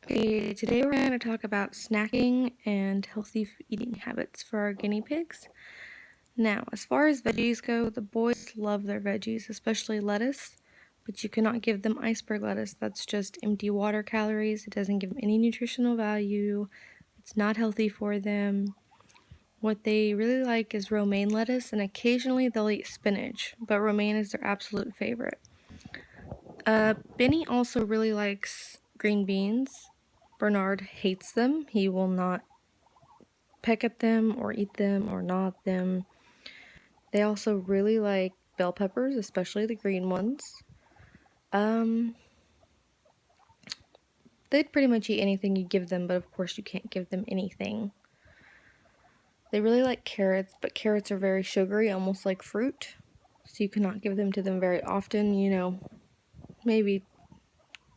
Today we're going to talk about snacking and healthy eating habits for our guinea pigs. Now, as far as veggies go, the boys love their veggies, especially lettuce, but you cannot give them iceberg lettuce. That's just empty water calories. It doesn't give them any nutritional value. It's not healthy for them. What they really like is romaine lettuce, and occasionally they'll eat spinach, but romaine is their absolute favorite. Bennie also really likes green beans. Bernard hates them. He will not peck at them or eat them or gnaw at them. They also really like bell peppers, especially the green ones. They'd pretty much eat anything you give them, but of course you can't give them anything. They really like carrots, but carrots are very sugary, almost like fruit. So you cannot give them to them very often, maybe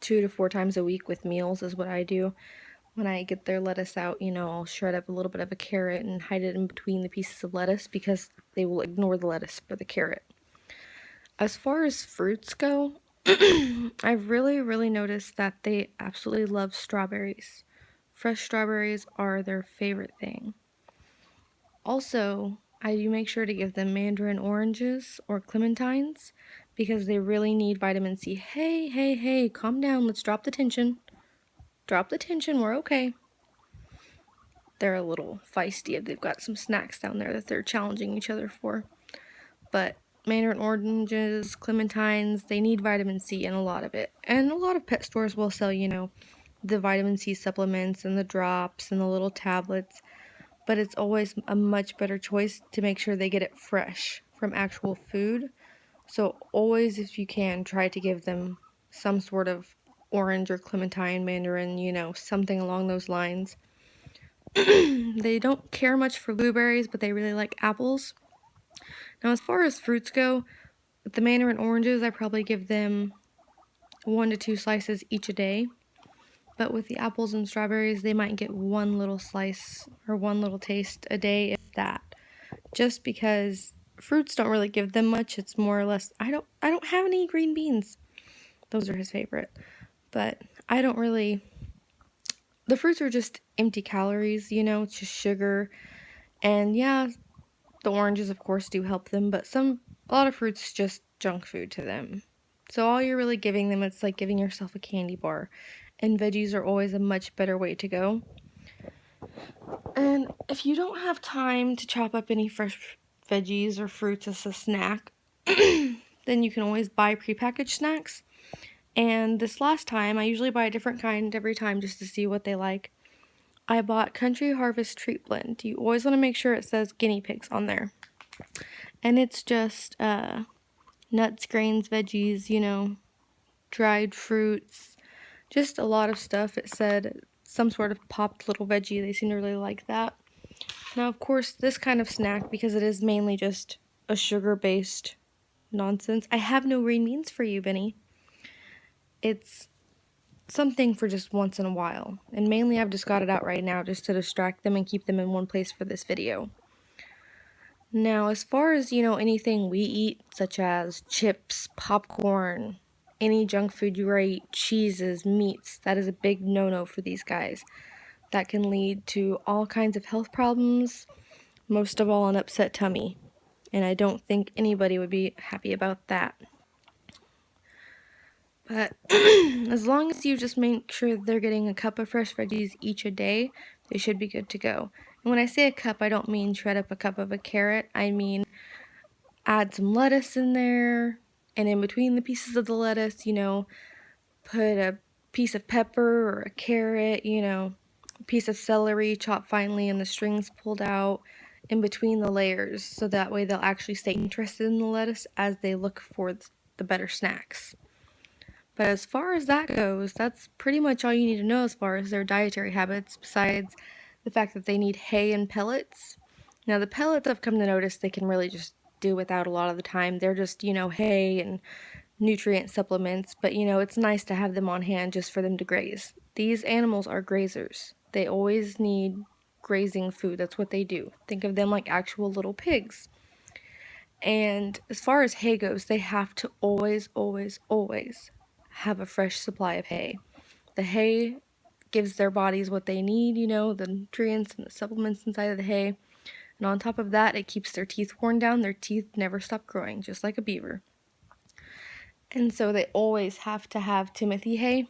2 to 4 times a week with meals is what I do. When I get their lettuce out, I'll shred up a little bit of a carrot and hide it in between the pieces of lettuce because they will ignore the lettuce for the carrot. As far as fruits go, I've really noticed that they absolutely love strawberries. Fresh strawberries are their favorite thing. Also, I do make sure to give them mandarin oranges or clementines because they really need vitamin C. Hey, calm down. Let's drop the tension. Drop the tension. We're okay. They're a little feisty. They've got some snacks down there that they're challenging each other for. But mandarin oranges, clementines, they need vitamin C and a lot of it. And a lot of pet stores will sell, the vitamin C supplements and the drops and the little tablets. But it's always a much better choice to make sure they get it fresh from actual food. So always, if you can, try to give them some sort of orange or clementine, mandarin, something along those lines. They don't care much for blueberries, but they really like apples. Now, as far as fruits go, with the mandarin oranges, I probably give them 1 to 2 slices each a day. But with the apples and strawberries, they might get one little slice or one little taste a day, if that. Just because fruits don't really give them much. It's more or less, I don't have any green beans. Those are his favorite. But I don't really, the fruits are just empty calories, it's just sugar. And yeah, the oranges, of course, do help them, but a lot of fruits just junk food to them. So all you're really giving them, it's like giving yourself a candy bar. And veggies are always a much better way to go. And if you don't have time to chop up any fresh veggies or fruits as a snack, then you can always buy prepackaged snacks. And this last time, I usually buy a different kind every time just to see what they like. I bought Country Harvest Treat Blend. You always want to make sure it says guinea pigs on there. And it's just nuts, grains, veggies, dried fruits, just a lot of stuff. It said some sort of popped little veggie. They seem to really like that. Now, of course, this kind of snack, because it is mainly just a sugar-based nonsense, I have no green beans for you, Benny. It's something for just once in a while, and mainly I've just got it out right now just to distract them and keep them in one place for this video. Now, as far as, anything we eat, such as chips, popcorn, any junk food you eat, cheeses, meats, that is a big no-no for these guys. That can lead to all kinds of health problems, most of all an upset tummy. And I don't think anybody would be happy about that. But as long as you just make sure they're getting a cup of fresh veggies each a day, they should be good to go. And when I say a cup, I don't mean shred up a cup of a carrot. I mean add some lettuce in there, and in between the pieces of the lettuce, put a piece of pepper or a carrot, a piece of celery chopped finely and the strings pulled out in between the layers, so that way they'll actually stay interested in the lettuce as they look for the better snacks. But as far as that goes, that's pretty much all you need to know as far as their dietary habits, besides the fact that they need hay and pellets. Now, the pellets I've come to notice they can really just do without a lot of the time. They're just, hay and nutrient supplements, but it's nice to have them on hand just for them to graze. These animals are grazers. They always need grazing food. That's what they do. Think of them like actual little pigs. And as far as hay goes, they have to always have a fresh supply of hay. The hay gives their bodies what they need, you know, the nutrients and the supplements inside of the hay. And on top of that, it keeps their teeth worn down. Their teeth never stop growing, just like a beaver. And so they always have to have Timothy hay.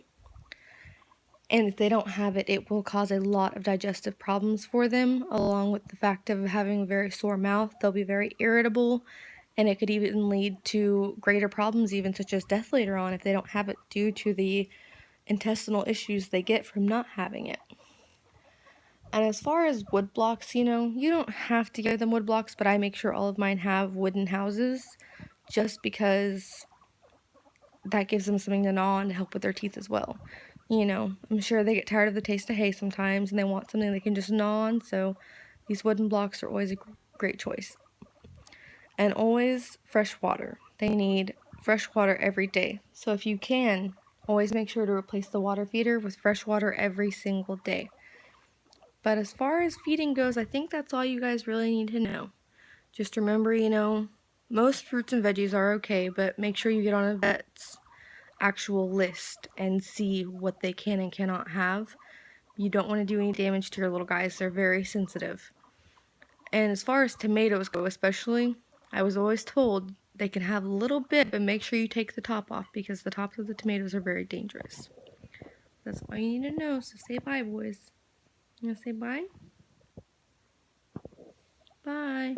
And if they don't have it, it will cause a lot of digestive problems for them, along with the fact of having a very sore mouth. They'll be very irritable, and it could even lead to greater problems, even such as death later on, if they don't have it due to the intestinal issues they get from not having it. And as far as wood blocks, you know, you don't have to give them wood blocks, but I make sure all of mine have wooden houses, just because that gives them something to gnaw on to help with their teeth as well. You know, I'm sure they get tired of the taste of hay sometimes and they want something they can just gnaw on, so these wooden blocks are always a great choice. And always fresh water. They need fresh water every day. So if you can, always make sure to replace the water feeder with fresh water every single day. But as far as feeding goes, I think that's all you guys really need to know. Just remember, you know, most fruits and veggies are okay, but make sure you get on a vet's actual list and see what they can and cannot have. You don't want to do any damage to your little guys. They're very sensitive. And as far as tomatoes go especially, I was always told they can have a little bit, but make sure you take the top off because the tops of the tomatoes are very dangerous. That's all you need to know, so say bye, boys. You want to say bye? Bye.